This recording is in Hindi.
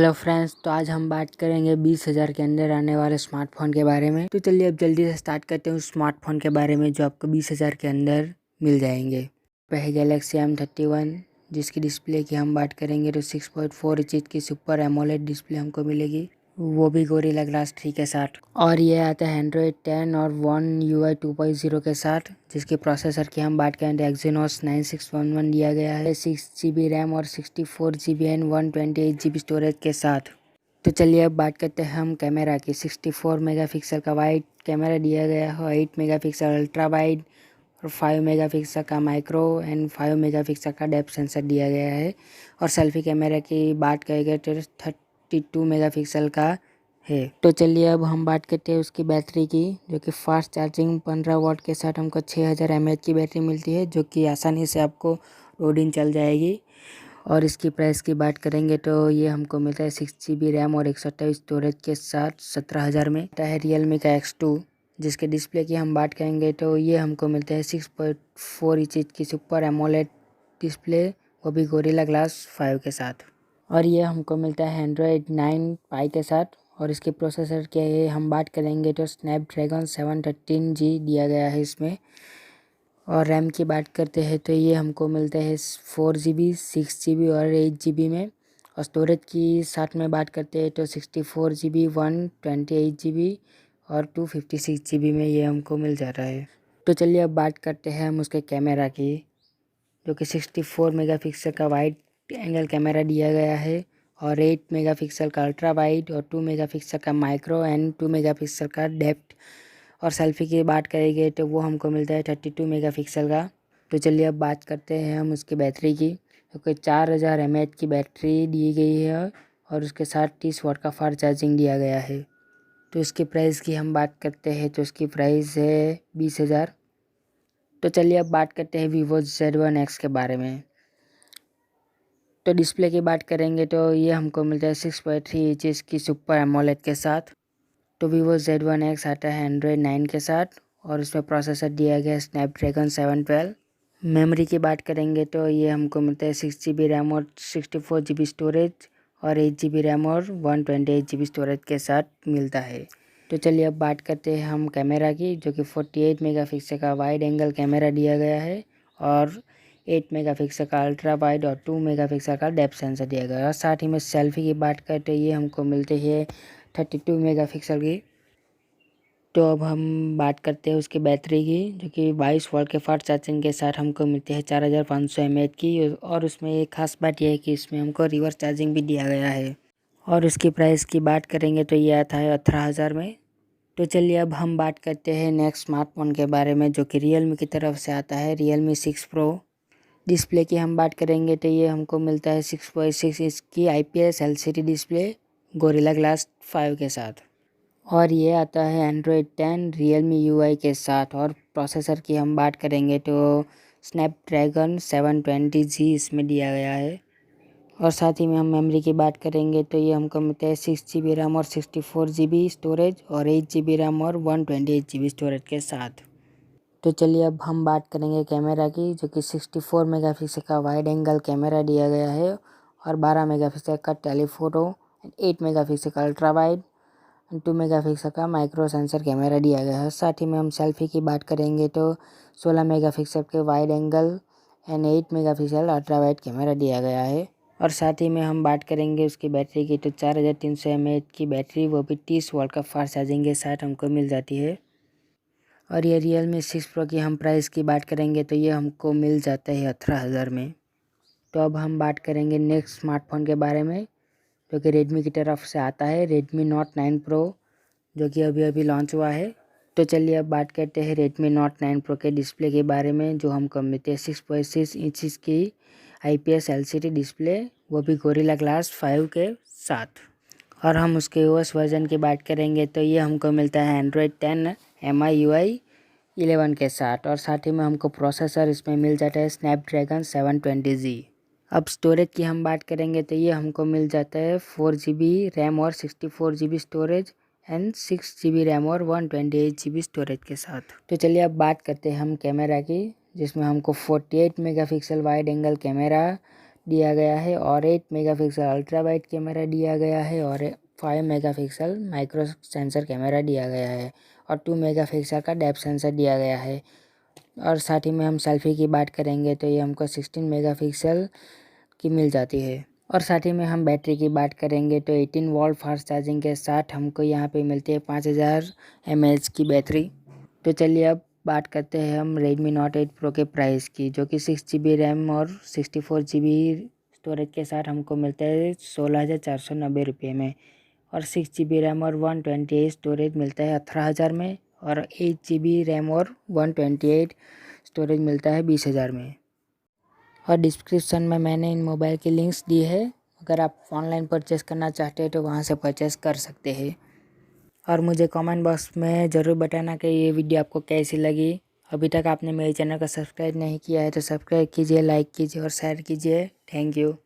हेलो फ्रेंड्स, तो आज हम बात करेंगे 20,000 के अंदर आने वाले स्मार्टफोन के बारे में। तो चलिए अब जल्दी से स्टार्ट करते हैं उस स्मार्टफोन के बारे में जो आपको 20,000 के अंदर मिल जाएंगे। है गैलेक्सी M31 जिसकी डिस्प्ले की हम बात करेंगे तो 6.4 इंच की सुपर एमोलेड डिस्प्ले हमको मिलेगी, वो भी गोरिल्ला ग्लास 3 के साथ। और ये आता है एंड्रॉयड 10 और One UI 2.0 के साथ, जिसके प्रोसेसर की हम बात करें तो Exynos 9611 दिया गया है, 6GB रैम और 64GB एंड 128GB स्टोरेज के साथ। तो चलिए अब बात करते हैं हम कैमरा की। 64 मेगापिक्सल का वाइड कैमरा दिया गया है, 8 मेगापिक्सल अल्ट्रा वाइड और 5 मेगापिक्सल का माइक्रो एंड 5 मेगापिक्सल का डेप्थ सेंसर दिया गया है। और सेल्फी कैमरा की बात करेंगे तो 32 मेगापिक्सल का है। तो चलिए अब हम बात करते हैं उसकी बैटरी की, जो कि फास्ट चार्जिंग 15 वाट के साथ हमको 6000 mAh की बैटरी मिलती है, जो कि आसानी से आपको 2 दिन चल जाएगी। और इसकी प्राइस की बात करेंगे तो ये हमको मिलता है 6GB रैम और 128 स्टोरेज के साथ 17,000 में। आता है रियलमी का X2, जिसके डिस्प्ले की हम बात करेंगे तो ये हमको मिलता है 6.4 इंच की सुपर एमोलेड डिस्प्ले, वो भी गोरिल्ला ग्लास 5 के साथ। और ये हमको मिलता है एंड्रॉयड 9 पाई के साथ। और इसके प्रोसेसर के हम बात करेंगे तो स्नैपड्रैगन 713G दिया गया है इसमें। और रैम की बात करते हैं तो ये हमको मिलता है 4GB 6GB और 8GB में। और स्टोरेज की साथ में बात करते हैं तो 64GB 128GB और 256GB में ये हमको मिल जाता है। तो चलिए अब बात करते हैं हम उसके कैमरा की, जो कि 64 मेगापिक्सल का वाइड एंगल कैमरा दिया गया है और 8 मेगापिक्सल का अल्ट्रा वाइड और 2 मेगापिक्सल का माइक्रो एंड 2 मेगापिक्सल का डेप्थ। और सेल्फी की बात करेंगे तो वो हमको मिलता है 32 मेगापिक्सल का। तो चलिए अब बात करते हैं हम उसकी बैटरी की, क्योंकि 4000 mAh की बैटरी दी गई है और उसके साथ 30 वाट का फास्ट चार्जिंग दिया गया है। तो इसकी प्राइस की हम बात करते हैं तो उसकी प्राइस है 20,000। तो चलिए अब बात करते हैं Vivo Z1X के बारे में। तो डिस्प्ले की बात करेंगे तो ये हमको मिलता है 6.3 इंच की सुपर एमोलेड के साथ। तो Vivo Z1X आता है एंड्रॉयड 9 के साथ और इसमें प्रोसेसर दिया गया है स्नैपड्रैगन 712। मेमोरी की बात करेंगे तो ये हमको मिलता है 6GB रैम और 64GB स्टोरेज और 8GB रैम और 128GB स्टोरेज के साथ मिलता है। तो चलिए अब बात करते हैं हम कैमरा की, जो कि 48 मेगापिक्सल का वाइड एंगल कैमरा दिया गया है और 8 मेगापिक्सल का अल्ट्रा वाइड और 2 मेगापिक्सल का डेप्थ सेंसर दिया गया है। और साथ ही में सेल्फी की बात करते ये हमको मिलते हैं 32 मेगापिक्सल की। तो अब हम बात करते हैं उसकी बैटरी की, जो कि 22 वाट के फास्ट चार्जिंग के साथ हमको मिलती है 4500 mAh की। और उसमें एक खास बात यह है कि इसमें हमको रिवर्स चार्जिंग भी दिया गया है। और उसकी प्राइस की बात करेंगे तो ये आता है 18,000 में। तो चलिए अब हम बात करते हैं नेक्स्ट स्मार्टफोन के बारे में, जो कि रियलमी की तरफ से आता है, Realme 6 Pro। डिस्प्ले की हम बात करेंगे तो ये हमको मिलता है 6.6 इंच की IPS LCD display gorilla glass 5 के साथ। और ये आता है एंड्रॉयड 10 Realme UI के साथ। और प्रोसेसर की हम बात करेंगे तो स्नैपड्रैगन 720G इसमें दिया गया है। और साथ ही में हम मेमोरी की बात करेंगे तो ये हमको मिलता है 6GB रैम और 64GB स्टोरेज और 8GB रैम और 128GB स्टोरेज के साथ। तो चलिए अब हम बात करेंगे कैमरा की, जो कि 64 मेगापिक्सल का वाइड एंगल कैमरा दिया गया है और 12 मेगापिक्सल का टेलीफोटो, 8 मेगापिक्सल का अल्ट्रा वाइड, 2 मेगापिक्सल का माइक्रो सेंसर कैमरा दिया गया है। साथ ही में हम सेल्फी की बात करेंगे तो 16 मेगापिक्सल के wide angle and 8 megapixel ultra wide camera दिया गया है। और साथ ही में हम बात करेंगे उसकी बैटरी की तो 4300 mAh की बैटरी, वो भी 30 वाट का फास्ट चार्जिंग के साथ हमको मिल जाती है। और ये Realme 6 Pro की हम प्राइस की बात करेंगे तो ये हमको मिल जाता है 18,000 में। तो अब हम बात करेंगे नेक्स्ट स्मार्टफोन के बारे में, जो कि रेडमी की तरफ से आता है, Redmi Note 9 Pro, जो कि अभी अभी लॉन्च हुआ है। तो चलिए अब बात करते हैं Redmi Note 9 Pro के डिस्प्ले के बारे में, जो हमको मिलते हैं 6.6 इंच की IPS LCD डिस्प्ले, वो भी गोरिल्ला ग्लास 5 के साथ। और हम उसके OS वर्जन की बात करेंगे तो ये हमको मिलता है एंड्रॉयड 10 MIUI 11 के साथ। और साथ ही में हमको प्रोसेसर इसमें मिल जाता है स्नैपड्रैगन 720G। अब स्टोरेज की हम बात करेंगे तो ये हमको मिल जाता है 4GB रैम और 64GB storage and 6GB RAM और 128GB स्टोरेज के साथ। तो चलिए अब बात करते हैं हम कैमरा की, जिसमें हमको 48 मेगापिक्सल वाइड एंगल कैमरा दिया गया है और 8 मेगापिक्सल अल्ट्रा वाइड कैमरा दिया गया है और 5 मेगापिक्सल माइक्रो सेंसर कैमरा दिया गया है और 2 मेगापिक्सल का डेप्थ सेंसर दिया गया है। और साथ ही में हम सेल्फ़ी की बात करेंगे तो ये हमको 16 मेगापिक्सल की मिल जाती है। और साथ ही में हम बैटरी की बात करेंगे तो 18 वोल्ट फास्ट चार्जिंग के साथ हमको यहाँ पे मिलती है 5000 mAh की बैटरी। तो चलिए अब बात करते हैं हम Redmi Note 8 Pro के प्राइस की, जो कि 6GB रैम और 64GB स्टोरेज के साथ हमको मिलता है 16,490 रुपये में और 6GB रैम और 128 स्टोरेज मिलता है 18,000 में और 8GB रैम और 128 स्टोरेज मिलता है 20,000 में। और डिस्क्रिप्शन में मैंने इन मोबाइल की लिंक्स दी है, अगर आप ऑनलाइन परचेस करना चाहते हैं तो वहाँ से परचेस कर सकते हैं। और मुझे कमेंट बॉक्स में ज़रूर बताना कि ये वीडियो आपको कैसी लगी। अभी तक आपने मेरे चैनल को सब्सक्राइब नहीं किया है तो सब्सक्राइब कीजिए, लाइक कीजिए और शेयर कीजिए। Thank you.